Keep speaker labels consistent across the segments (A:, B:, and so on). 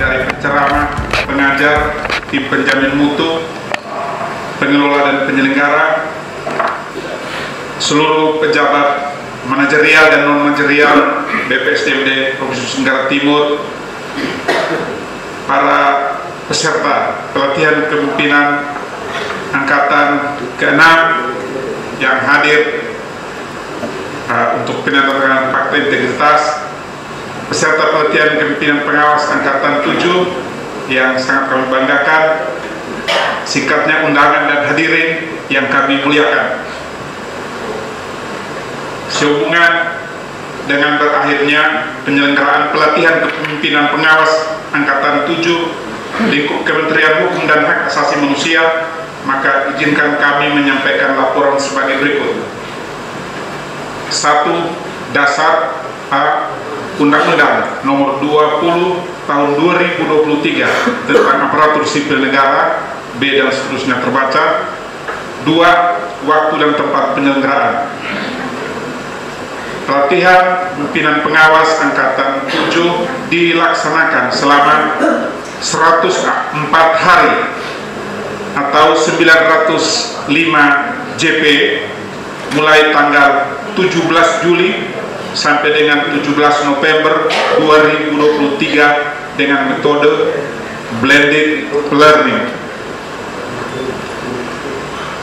A: dari penceramah, pengajar, tim penjamin mutu, pengelola dan penyelenggara, seluruh pejabat manajerial dan non-manajerial BPSDMD Provinsi Tenggara Timur, para peserta pelatihan kepemimpinan Angkatan ke-6 yang hadir untuk penandatanganan fakta integritas, peserta pelatihan kepemimpinan pengawas Angkatan 7 yang sangat kami banggakan, singkatnya undangan dan hadirin yang kami muliakan. Sehubungan dengan berakhirnya penyelenggaraan pelatihan kepemimpinan pengawas Angkatan 7 lingkup Kementerian Hukum dan Hak Asasi Manusia, maka izinkan kami menyampaikan laporan sebagai berikut. 1. Dasar Undang-Undang Nomor 20 Tahun 2023 tentang Aparatur Sipil Negara, B dan seterusnya terbaca. 2. Waktu dan tempat penyelenggaraan. Pelatihan pimpinan pengawas Angkatan 7 dilaksanakan selama 104 hari atau 905 JP mulai tanggal 17 Juli sampai dengan 17 November 2023 dengan metode blended learning.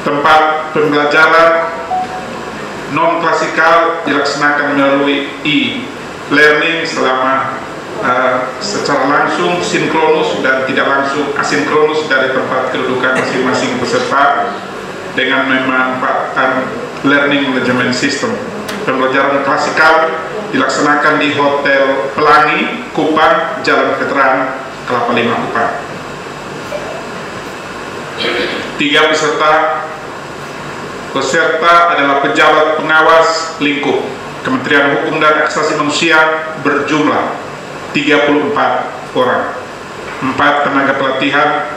A: Tempat pembelajaran non-klasikal dilaksanakan melalui e-learning selama secara langsung, sinkronus dan tidak langsung asinkronus dari tempat kedudukan masing-masing peserta dengan memanfaatkan learning management system. Pembelajaran klasikal dilaksanakan di Hotel Pelangi, Kupang, Jalan Veteran, Kelapa Lima, Kupang. 3 peserta adalah pejabat pengawas lingkup Kementerian Hukum dan Hak Asasi Manusia berjumlah 34 orang. 4 tenaga pelatihan.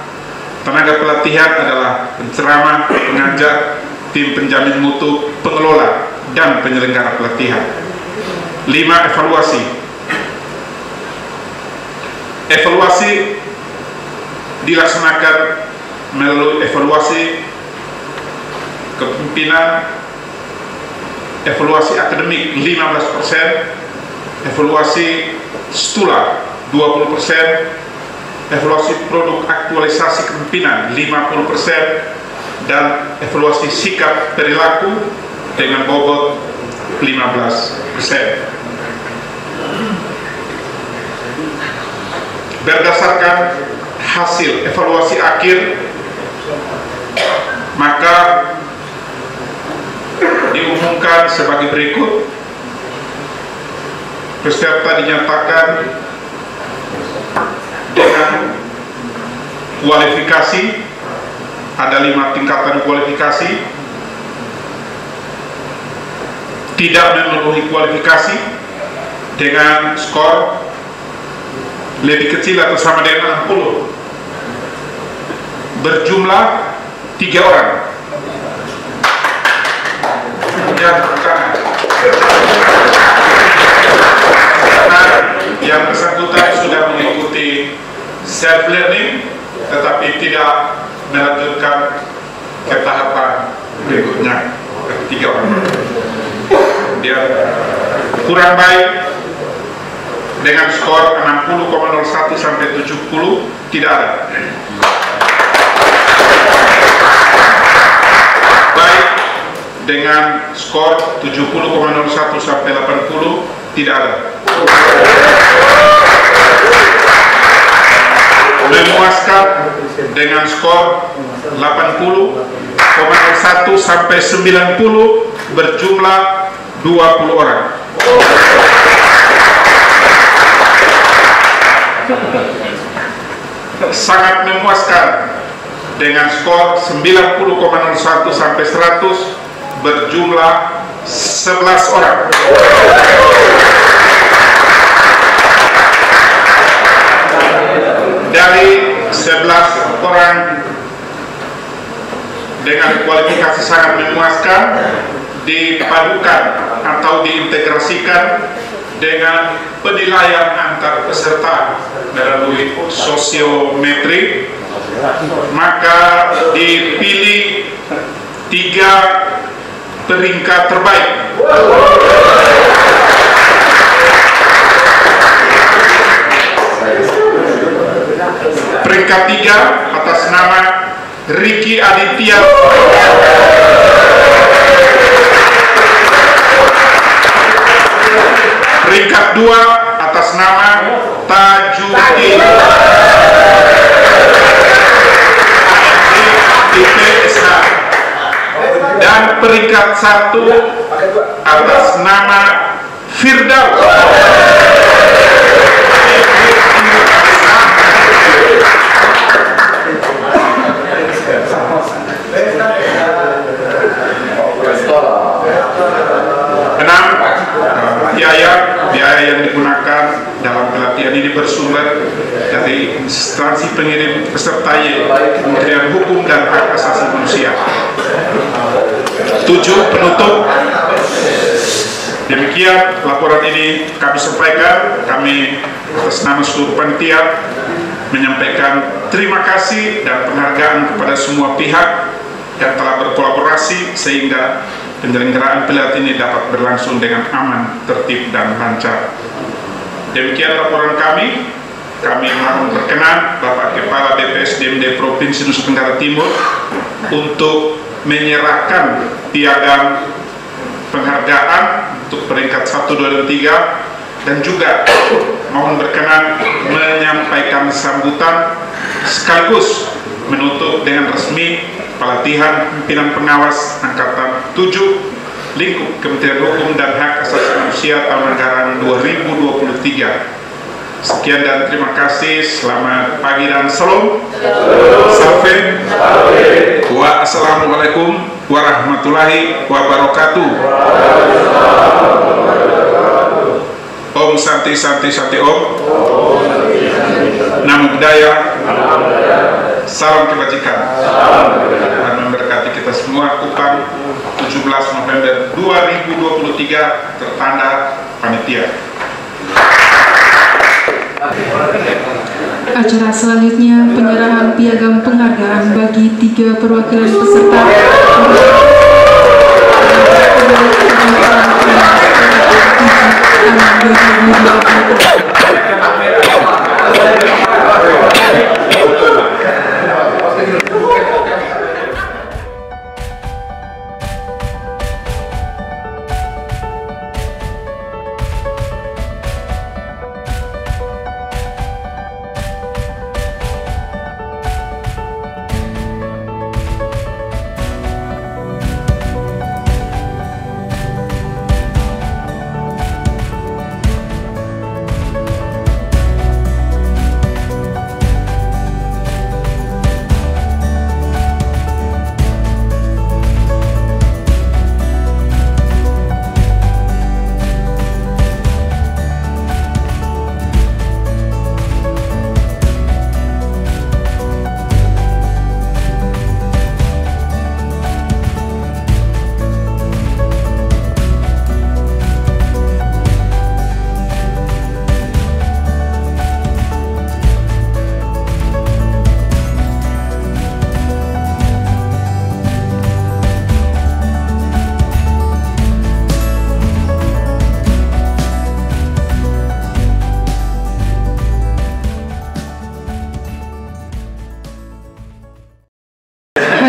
A: Tenaga pelatihan adalah penceramah, pengajar, tim penjamin mutu, pengelola, dan penyelenggara pelatihan. 5 evaluasi. Evaluasi dilaksanakan melalui evaluasi kepemimpinan, evaluasi akademik 15%, evaluasi stula 20%, evaluasi produk aktualisasi kepemimpinan 50%, dan evaluasi sikap perilaku dengan bobot 15%. Berdasarkan hasil evaluasi akhir, maka diumumkan sebagai berikut. Peserta dinyatakan dengan kualifikasi, ada 5 tingkatan kualifikasi. Tidak memenuhi kualifikasi dengan skor lebih kecil atau sama dengan 60, berjumlah 3 orang. Yang bersangkutan sudah mengikuti self learning tetapi tidak melanjutkan ke tahapan berikutnya. 3 orang. Dia kurang baik dengan skor 60,01 sampai 70 tidak ada. Baik dengan skor 70,01 sampai 80 tidak ada. Memuaskan dengan skor 80,01 sampai 90 berjumlah 20 orang. Sangat memuaskan dengan skor 90,01 sampai 100 berjumlah 11 orang. Dari 11 orang dengan kualifikasi sangat memuaskan, dipadukan atau diintegrasikan dengan penilaian antar peserta melalui sosiometrik, maka dipilih 3 peringkat terbaik. Peringkat 3 atas nama Ricky Aditya. Peringkat 2 atas nama Tajuddin IPSH. Dan peringkat 1 atas nama Firdaus. Biaya yang digunakan dalam pelatihan ini bersumber dari instansi pengirim peserta yaitu Kementerian Hukum dan Hak Asasi Manusia. 7. Penutup. Demikian laporan ini kami sampaikan. Kami atas nama seluruh panitia menyampaikan terima kasih dan penghargaan kepada semua pihak yang telah berkolaborasi sehingga penyelenggaraan pelatihan ini dapat berlangsung dengan aman, tertib, dan lancar. Demikian laporan kami. Kami mohon berkenan Bapak Kepala BPSDMD Provinsi Nusa Tenggara Timur untuk menyerahkan piagam penghargaan untuk peringkat 1, 2, dan 3, dan juga mohon berkenan menyampaikan sambutan sekaligus menutup dengan resmi pelatihan pimpinan pengawas Angkatan 7 lingkup Kementerian Hukum dan Hak Asasi Manusia tahun anggaran 2023. Sekian dan terima kasih. Selamat pagi dan salam. Salve. Wassalamualaikum warahmatullahi wabarakatuh. Om Santi Santi Santi Om. Namo Buddhaya. Salam kebajikan. Dan memberkati kita semua. Kupang 17 November 2023 tertanda panitia.
B: Acara selanjutnya penyerahan piagam penghargaan bagi 3 perwakilan peserta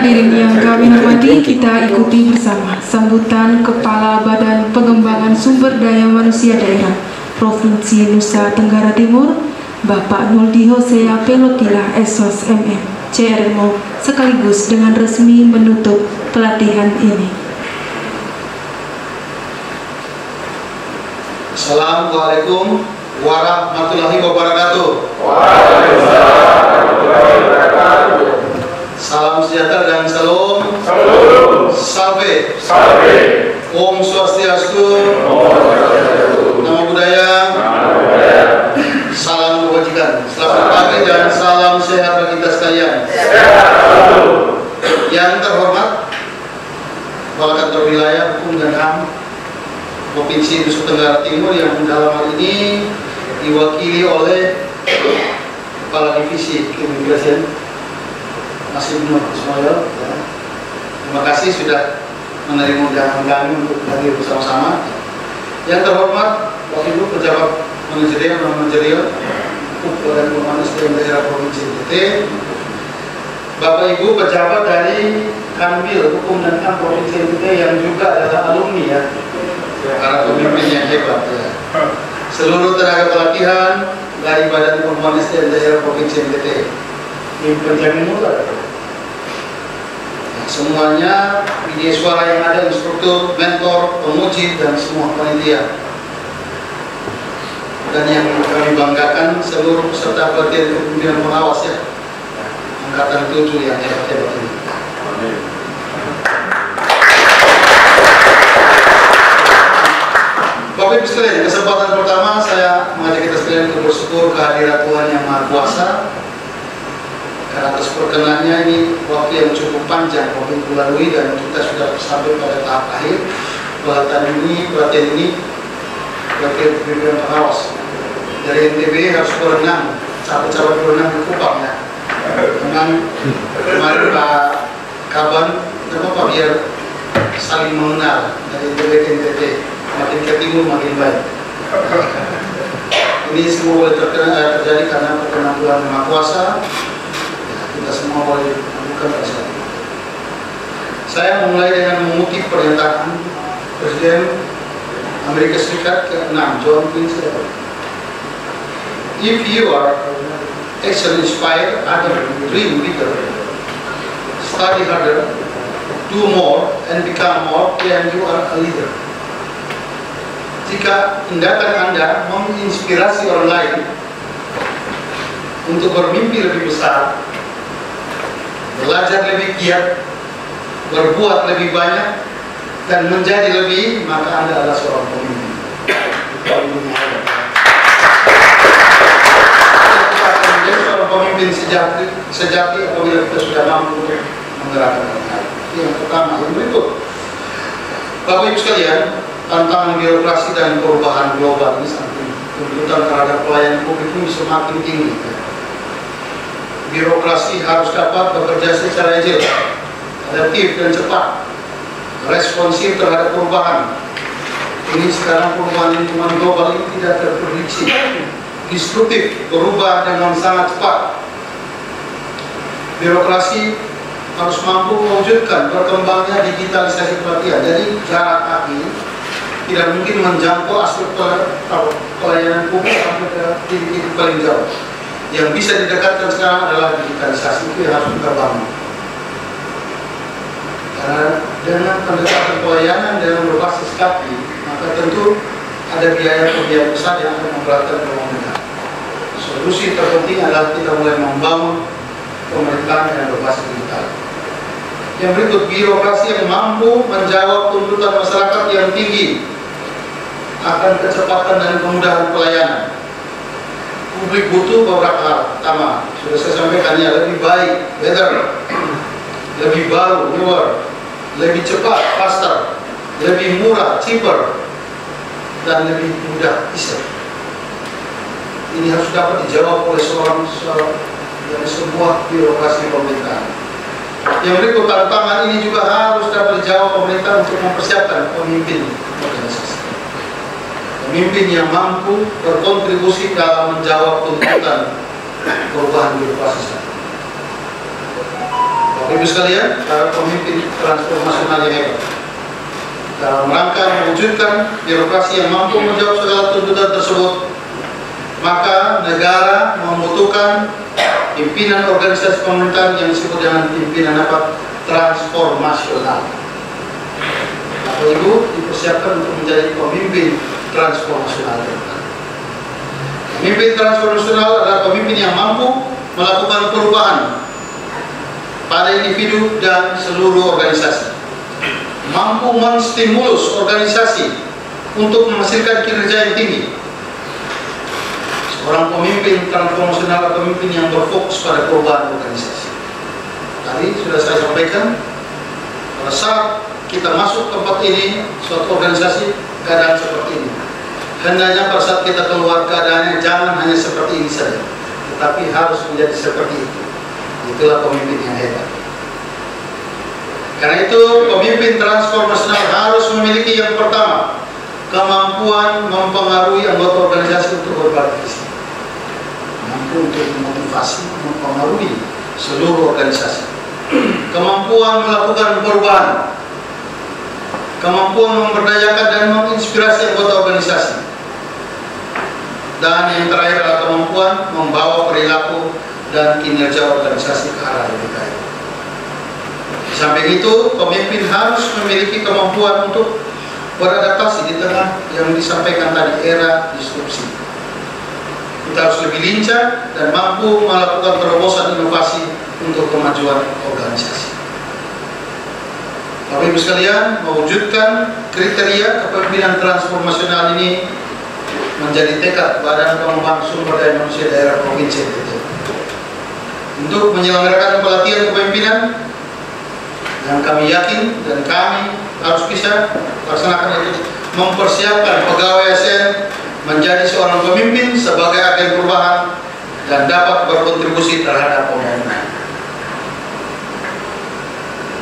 B: Hadirin yang kami hormati, kita ikuti bersama sambutan Kepala Badan Pengembangan Sumber Daya Manusia Daerah Provinsi Nusa Tenggara Timur, Bapak Nuldi Hosea Pelotila SOS MM, CRMO, sekaligus dengan resmi menutup pelatihan ini.
C: Assalamualaikum warahmatullahi wabarakatuh.
D: Waalaikumsalam warahmatullahi wabarakatuh.
C: Salam sejahtera dan salam. Salve. Om Swastiastu. Namo Buddhaya. Salam kebajikan. Selamat pagi dan salam sehat bagi kita sekalian. Yang terhormat Kepala Kantor Wilayah Hukum dan HAM Provinsi Nusa Tenggara Timur yang dalam hal ini diwakili oleh Kepala Divisi Keimigrasian Mas Ibnu Ismail. Ya. Terima kasih sudah menerima undangan kami untuk hadir bersama-sama. Yang terhormat Bapak Ibu pejabat manajerial Badan Pengembangan SDM Daerah Provinsi NTT, Bapak Ibu pejabat dari Kanwil Hukum dan HAM Provinsi NTT yang juga adalah alumni ya, para pemimpin yang hebat ya. Seluruh tenaga pelatihan dari Badan Pengembangan SDM Daerah Provinsi NTT, tim penjamin mutu, semuanya media suara yang ada, instruktur, mentor, pemuji, dan semua panitia. Dan yang kami banggakan seluruh peserta pelatihan kepemimpinan pengawas ya, angkatan 7 yang hebat-hebat ini. Bapak Ibu sekalian, kesempatan pertama saya mengajak kita sekalian untuk bersyukur kehadirat Tuhan yang Maha Kuasa. Karena atas perkenannya ini waktu yang cukup panjang Bapak Ibu lalui dan kita sudah sampai pada tahap akhir pelatihan ini pelatihan kepemimpinan pengawas. Dari NTB harus berenang, capek-capek berenang di Kupang ya. Dengan kemarin Pak Kaban, kenapa biar saling mengenal dari NTB ke NTT, makin ke timur makin baik. Ini semua boleh terjadi karena perkenan Tuhan Maha Kuasa. Kita semua boleh lakukan pada saat ini. Saya mulai dengan mengutip pernyataan Presiden Amerika Serikat ke-6 John Quincy Adams. If you are actually inspired other, dream bigger, study harder, do more, and become more, then you are a leader. Jika tindakan Anda menginspirasi orang lain untuk bermimpi lebih besar, belajar lebih giat, berbuat lebih banyak, dan menjadi lebih, maka Anda adalah seorang pemimpin. Pemimpin sejati apabila kita sudah mampu menggerakkan hal. Yang pertama, yang berikut. Bapak Ibu sekalian, tantangan birokrasi dan perubahan global ini sangat tinggi. Tuntutan terhadap pelayanan publik ini semakin tinggi. Birokrasi harus dapat bekerja secara agile, adaptif dan cepat, responsif terhadap perubahan. Ini sekarang perubahan lingkungan global ini tidak terprediksi, disruptif, berubah dengan sangat cepat. Birokrasi harus mampu mewujudkan berkembangnya digitalisasi pelatihan. Jadi jarak kaki tidak mungkin menjangkau aspek pelayanan publik sampai ke titik paling jauh. Yang bisa didekatkan sekarang adalah digitalisasi, itu yang harus kita bangun. Karena dengan pendekatan pelayanan dengan berbasis kaki, maka tentu ada biaya besar yang akan memberatkan pemerintah. Solusi terpenting adalah kita mulai membangun pemerintahan yang berbasis digital. Yang berikut, birokrasi yang mampu menjawab tuntutan masyarakat yang tinggi akan kecepatan dan kemudahan pelayanan. Publik butuh beberapa hal. Pertama, sudah saya sampaikan ya, lebih baik, better, lebih baru, newer, lebih cepat, faster, lebih murah, cheaper, dan lebih mudah, easier. Ini harus dapat dijawab oleh dari sebuah birokrasi pemerintahan. Yang berikut, tantangan ini juga harus dapat dijawab pemerintah untuk mempersiapkan pemimpin organisasi. Pemimpin yang mampu berkontribusi dalam menjawab tuntutan perubahan birokrasi. Bapak Ibu sekalian, para pemimpin transformasional yang hebat dalam rangka mewujudkan birokrasi yang mampu menjawab segala tuntutan tersebut, maka negara membutuhkan pimpinan organisasi pemerintahan yang disebut dengan pimpinan transformasional. Bapak Ibu dipersiapkan untuk menjadi pemimpin transformasional. Pemimpin transformasional adalah pemimpin yang mampu melakukan perubahan pada individu dan seluruh organisasi, mampu menstimulus organisasi untuk menghasilkan kinerja yang tinggi. Seorang pemimpin transformasional adalah pemimpin yang berfokus pada perubahan organisasi. Tadi sudah saya sampaikan, pada saat kita masuk tempat ini, suatu organisasi, keadaan seperti ini. Hendaknya pada saat kita keluar keadaannya jangan hanya seperti ini saja, tetapi harus menjadi seperti itu. Itulah pemimpin yang hebat. Karena itu pemimpin transformasional harus memiliki yang pertama, kemampuan mempengaruhi anggota organisasi untuk berbagi visi. Mampu untuk memotivasi, mempengaruhi seluruh organisasi. Kemampuan melakukan perubahan. Kemampuan memberdayakan dan menginspirasi anggota organisasi. Dan yang terakhir adalah kemampuan membawa perilaku dan kinerja organisasi ke arah lebih baik. Di samping itu, pemimpin harus memiliki kemampuan untuk beradaptasi di tengah yang disampaikan tadi, era disrupsi. Kita harus lebih lincah dan mampu melakukan terobosan inovasi untuk kemajuan organisasi. Bapak Ibu sekalian, mewujudkan kriteria kepemimpinan transformasional ini menjadi tekad Badan Pengembangan Sumber Daya Manusia Daerah Provinsi NTT. Untuk menyelenggarakan pelatihan kepemimpinan yang kami yakin dan kami harus bisa laksanakan itu, mempersiapkan pegawai ASN menjadi seorang pemimpin sebagai agen perubahan dan dapat berkontribusi terhadap pembangunan.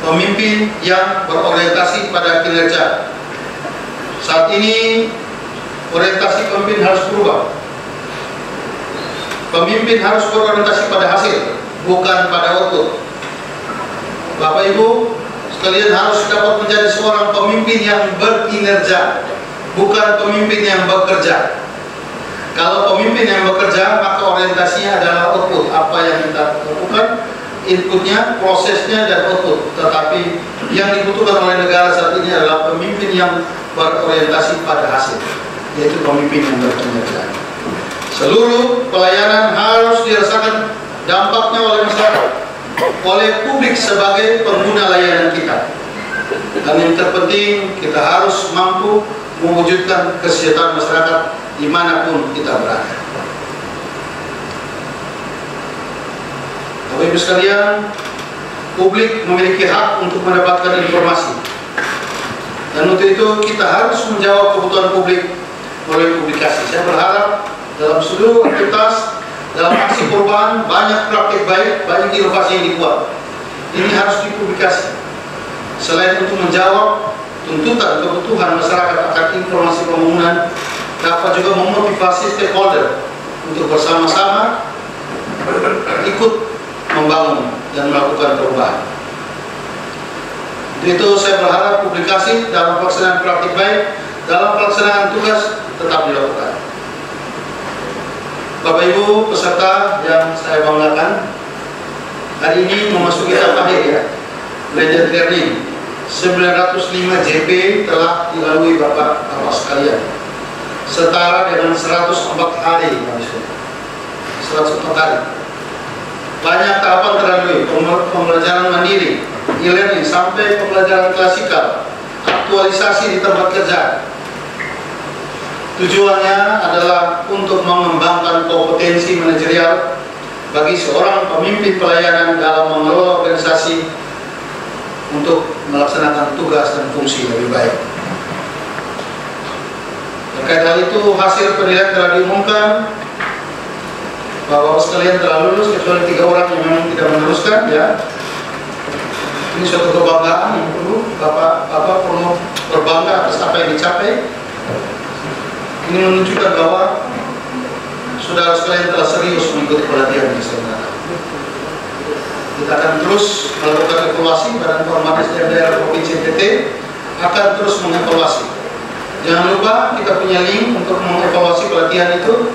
C: Pemimpin yang berorientasi pada kinerja. Saat ini orientasi pemimpin harus berubah. Pemimpin harus berorientasi pada hasil, bukan pada output. Bapak Ibu sekalian harus dapat menjadi seorang pemimpin yang berkinerja, bukan pemimpin yang bekerja. Kalau pemimpin yang bekerja, maka orientasinya adalah output, apa yang kita lakukan, inputnya, prosesnya, dan output. Tetapi yang dibutuhkan oleh negara saat ini adalah pemimpin yang berorientasi pada hasil, yaitu pemimpin yang berkinerja. Seluruh pelayanan harus dirasakan dampaknya oleh masyarakat, oleh publik sebagai pengguna layanan kita. Dan yang terpenting, kita harus mampu mewujudkan kesejahteraan masyarakat dimanapun kita berada. Bapak Ibu sekalian, publik memiliki hak untuk mendapatkan informasi. Dan untuk itu kita harus menjawab kebutuhan publik melalui publikasi. Saya berharap dalam seluruh aktivitas, dalam aksi perubahan, banyak praktik baik, banyak inovasi yang dibuat. Ini harus dipublikasi. Selain untuk menjawab tuntutan kebutuhan masyarakat akan informasi pembangunan, dapat juga memotivasi stakeholder untuk bersama-sama ikut membangun dan melakukan perubahan. Untuk itu saya berharap publikasi dalam pelaksanaan praktik baik, dalam pelaksanaan tugas tetap dilakukan. Bapak Ibu peserta yang saya banggakan, hari ini memasuki tahap akhir ya, blended learning. 905 JP telah dilalui Bapak-Bapak sekalian, setara dengan 104 hari, 104 hari. Banyak tahapan terlalui, pembelajaran mandiri, e-learning, sampai pembelajaran klasikal, aktualisasi di tempat kerja. Tujuannya adalah untuk mengembangkan kompetensi manajerial bagi seorang pemimpin pelayanan dalam mengelola organisasi untuk melaksanakan tugas dan fungsi lebih baik. Terkait hal itu, hasil penilaian telah diumumkan. Bapak-bapak sekalian telah lulus kecuali 3 orang yang memang tidak meneruskan ya. Ini suatu kebanggaan yang perlu Bapak perlu berbangga atas apa yang dicapai. Ini menunjukkan bahwa saudara sekalian telah serius mengikuti pelatihan yang diselenggarakan. Kita akan terus melakukan evaluasi. Badan Pengembangan SDM Daerah Provinsi NTT akan terus mengevaluasi. Jangan lupa kita punya link untuk mengevaluasi pelatihan itu.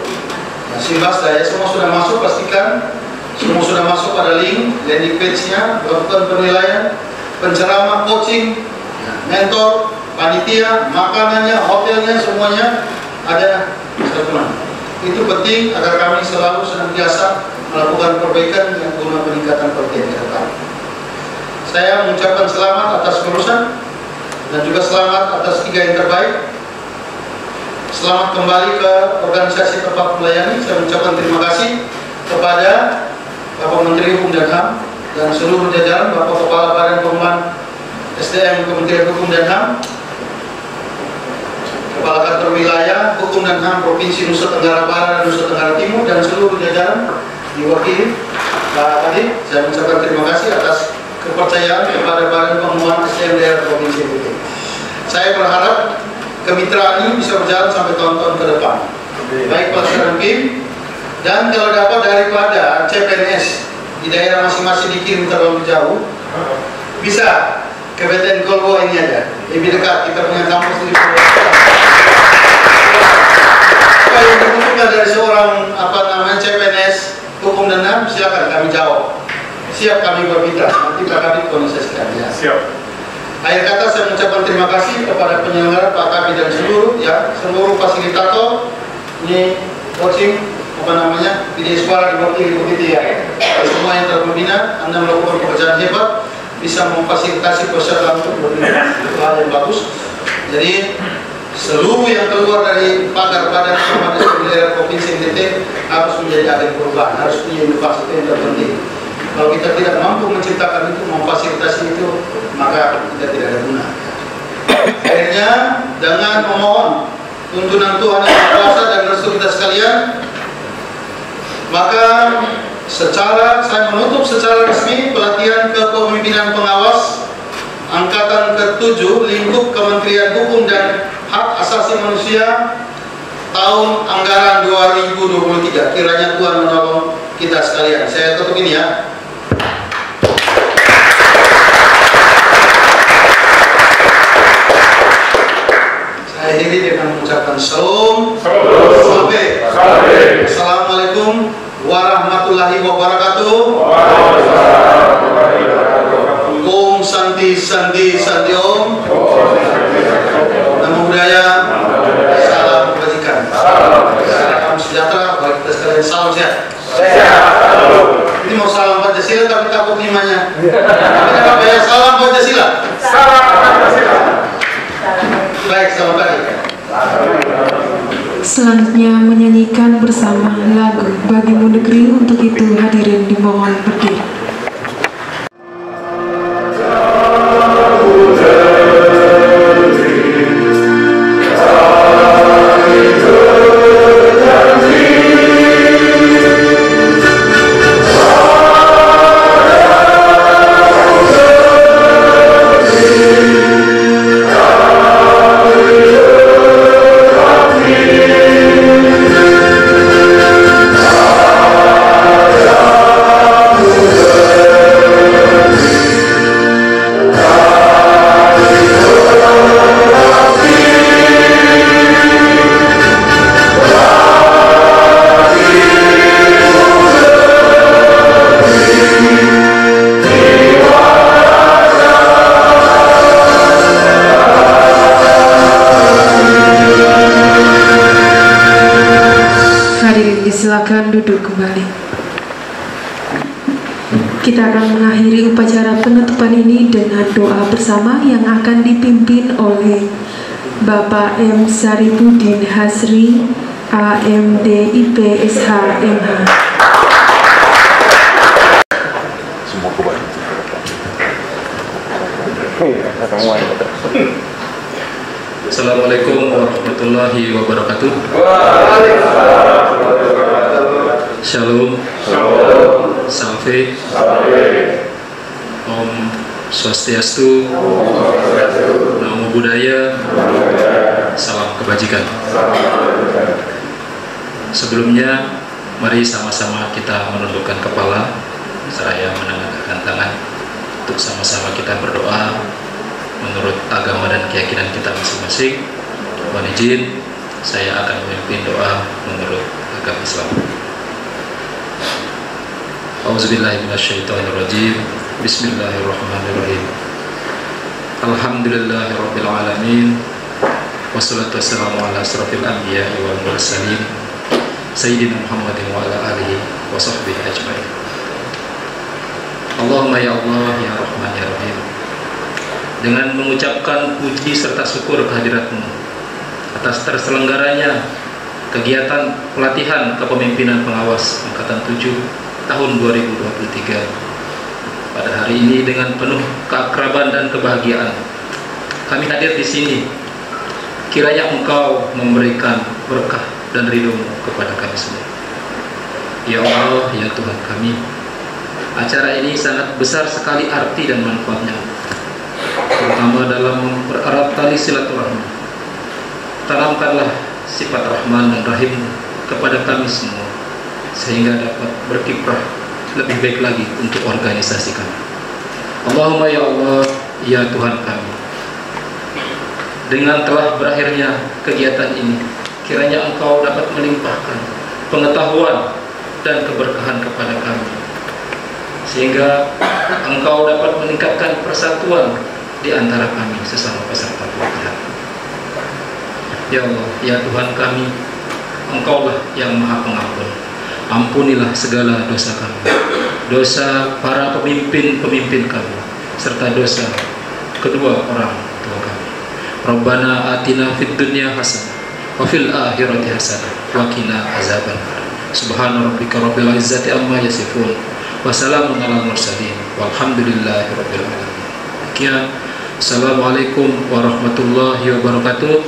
C: Simbas daya semua sudah masuk, pastikan semua sudah masuk pada link landing page-nya, melakukan penilaian, penceramah, coaching, mentor, panitia, makanannya, hotelnya, semuanya ada satuan. Itu penting agar kami selalu senantiasa melakukan perbaikan yang guna peningkatan pelatihan ke depan. Saya mengucapkan selamat atas kelulusan dan juga selamat atas 3 yang terbaik. Selamat kembali ke organisasi tempat melayani. Saya mengucapkan terima kasih kepada Bapak Menteri Hukum dan HAM dan seluruh jajaran, Bapak Kepala Badan Pengembangan SDM Kementerian Hukum dan HAM, Hukum dan HAM Provinsi Nusa Tenggara Barat dan Nusa Tenggara Timur dan seluruh jajaran diwakili Pak Kadip, saya mengucapkan terima kasih atas kepercayaan kepada Badan Pengembangan SDM Daerah Provinsi NTT. Saya berharap kemitraan ini bisa berjalan sampai tahun-tahun ke depan. Baik pelaksanaan PIM dan kalau dapat daripada CPNS di daerah masing-masing dikirim terlalu jauh, bisa ke BTN Kolbo ini aja, lebih dekat, kita punya kampus di Kolbo. Apa yang dibutuhkan dari seorang CPNS Hukum dan HAM, silakan kami jawab. Siap kami bermitra, nanti Pak Kabit kondisikan ya. Siap. Akhir kata saya mengucapkan terima kasih kepada penyelenggara, Pak Kabit dan seluruh fasilitator. Ini coaching video sekolah di begitu ya. Semua yang terbina, Anda melakukan pekerjaan hebat, bisa memfasilitasi peserta untuk berbina, itu hal yang bagus. Jadi seluruh yang keluar dari pagar Badan Pengembangan SDM Daerah Provinsi NTT harus menjadi agen perubahan, harus punya inovasi yang terpenting. Kalau kita tidak mampu menciptakan itu, memfasilitasi itu, maka kita tidak ada guna. Akhirnya dengan memohon tuntunan Tuhan Yang Maha Kuasa dan restu kita sekalian, maka saya menutup secara resmi pelatihan kepemimpinan pengawas Angkatan ke-7 lingkup Kementerian Hukum dan Hak Asasi Manusia tahun anggaran 2023. Kiranya Tuhan menolong kita sekalian. Saya tutup ini ya. Saya akhiri dengan mengucapkan Shalom. Assalamualaikum warahmatullahi wabarakatuh. Om Santi Santi Santi Om. Namo Buddhaya. Salam kebajikan. Salam sejahtera bagi kita sekalian. Salam sehat. Ini mau salam Pancasila tapi takut limanya. Ini apa ya? Salam Pancasila. Salam Pancasila. Baik, selamat pagi.
B: Selanjutnya menyanyikan bersama lagu Bagimu Negeri. Untuk itu hadirin dimohon berdiri. Silakan duduk kembali. Kita akan mengakhiri upacara penutupan ini dengan doa bersama yang akan dipimpin oleh Bapak M. Saripudin Hasri, AMD IPSH MH.
E: Assalamualaikum warahmatullahi wabarakatuh. Shalom. Salve. Om Swastiastu. Namo Buddhaya. Salam kebajikan. Sebelumnya, mari sama-sama kita menundukkan kepala seraya menengahkan tangan untuk sama-sama kita berdoa menurut agama dan keyakinan kita masing-masing. Mohon izin, saya akan memimpin doa menurut agama Islam. Auzubillahiminasyaitonirrajim. Bismillahirrahmanirrahim. Alhamdulillahirabbil alamin. Wassalatu wassalamu ala asrofil anbiya'i wal mursalin Sayyidina Muhammadin wa ala alihi wa sahbihi ajma'in. Allahumma ya Allah ya Rahman ya Rahim, dengan mengucapkan puji serta syukur kehadirat-Mu atas terselenggaranya kegiatan pelatihan kepemimpinan pengawas Angkatan 7 tahun 2023. Pada hari ini dengan penuh keakraban dan kebahagiaan kami hadir di sini. kiranya Engkau memberikan berkah dan ridho-Mu kepada kami semua. Ya Allah, ya Tuhan kami, acara ini sangat besar sekali arti dan manfaatnya, terutama dalam mempererat tali silaturahmi. Tanamkanlah sifat Rahman dan Rahim kepada kami semua, sehingga dapat berkiprah lebih baik lagi untuk organisasi kami. Allahumma ya Allah, ya Tuhan kami, dengan telah berakhirnya kegiatan ini, kiranya Engkau dapat melimpahkan pengetahuan dan keberkahan kepada kami, sehingga Engkau dapat meningkatkan persatuan di antara kami sesama peserta pelatihan. Ya Allah, ya Tuhan kami, Engkaulah yang Maha Pengampun. Ampunilah segala dosa kami, dosa para pemimpin-pemimpin kami, serta dosa kedua orang tua kami. Rabbana atina fid dunya hasanah wa fil akhirati hasanah wa qina azabannar. Subhana rabbika rabbil izzati amma yasifun wa salamun alal mursalin walhamdulillahi rabbil alamin. Sekian. Assalamualaikum warahmatullahi wabarakatuh.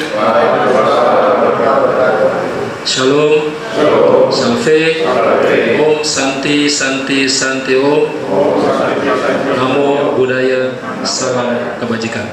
E: Shalom, Salve, Om Santi Santi Santi Om, Namo Buddhaya, salam kebajikan.